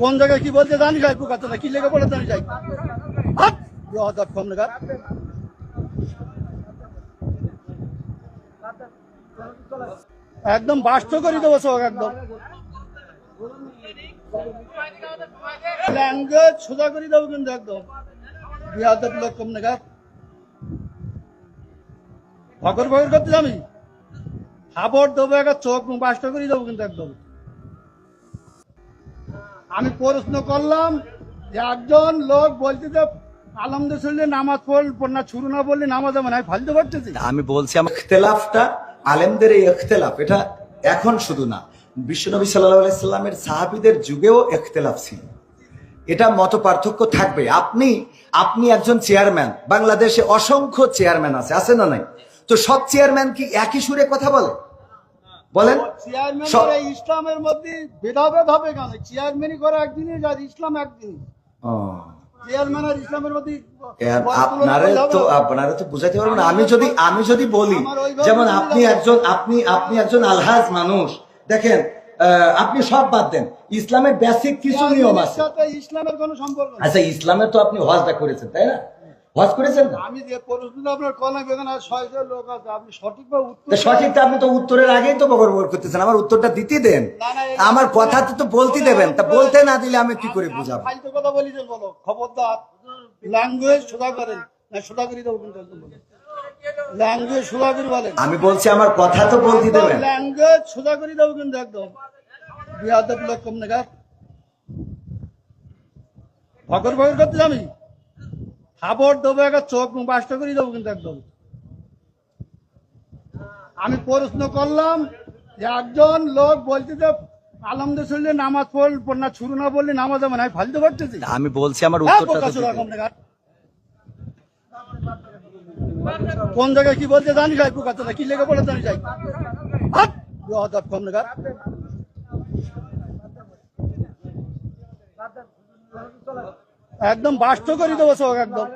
কোন জায়গায় কি বলতে জানি যাই পোকা কি লেগে পড়ে জানি যাই একদম বাস্ত করে দেবো সব একদম ল্যাঙ্গুয়েজ সোজা করে দেবো কিন্তু একদম বিহার লোক কম নাগা ভগর ভগর করতে আমি হাবর দেবো একটা চোখ বাস্ত করে দেবো কিন্তু একদম আমি প্রশ্ন করলাম যে একজন লোক বলছে যে আলহামদুলিল্লাহ নামাজ পড়না শুরু না বললে নামাজ আমি ফালতে পারতেছি আমি বলছি আমার ইখতিলাফটা আলেমদের এই ইখতিলাফ এটা এখন শুধু না বিশ্বনবী সাল্লাল্লাহু আলাইহি সাল্লামের সাহাবীদের যুগেও ইখতিলাফ ছিল এটা মত পার্থক্য থাকবে আপনি একজন চেয়ারম্যান বাংলাদেশে অসংখ্য চেয়ারম্যান আছে না নাই তো সব চেয়ারম্যান কি একই সুরে কথা বলে বলেন চেয়ারম্যান ইসলামের মধ্যে ভেদাভেদ হবে কেন চেয়ারম্যানই করে একদিনই আর ইসলাম একদিন চেয়ারম্যান আর ইসলামের মধ্যে আপনারা তো বুঝাইতে পারবেন না আমি যদি বলি যেমন আপনি একজন আলহাজ মানুষ দেখেন আপনি সব বাদ দেন ইসলামের বেসিক কিছু নিয়ম আছে ইসলামের কোনো সম্পর্ক আচ্ছা ইসলামের তো আপনি হজটা করেছেন তাই না হজ করেছেন না আমি যে প্রশ্নটা আপনার কলা বেগান আর 600 লোক আছে আপনি সঠিকভাবে উত্তর সঠিকটা আপনি তো উত্তরের আগেই তো বগর করতেছেন আমার উত্তরটা দিতে দেন আমার কথা তো বলতে দেবেন তা বলতে না দিলে আমি কি করে বুঝাবো ফালতু কথা বলি যে বলো খবরদার ল্যাঙ্গুয়েজ সোজা করেন না সোজা করে দেবো কিন্তু একদম ল্যাঙ্গুয়েজ সোজা করে বলেন আমি বলছি আমার কথা তো বলতে দেবেন ল্যাঙ্গুয়েজ সোজা করে দেবো কিন্তু একদম বিহার লোক কম নাগা ভগর ভগর করতে আমি হাবর দেবো একটা চোখ বাস্ত করে দেবো কিন্তু একদম আমি প্রশ্ন করলাম যে একজন লোক বলছে যে আলহামদুলিল্লাহ নামাজ পড়না শুরু না বললে নামাজ আমি ফালতে পারতেছি আমি বলছি আমার উত্তরটা কোন জায়গায় কি বলতে জানি যাই পোকা কি লেগে পড়ে জানি যাই কম নাগা একদম বাস্ত করে দেবো সব একদম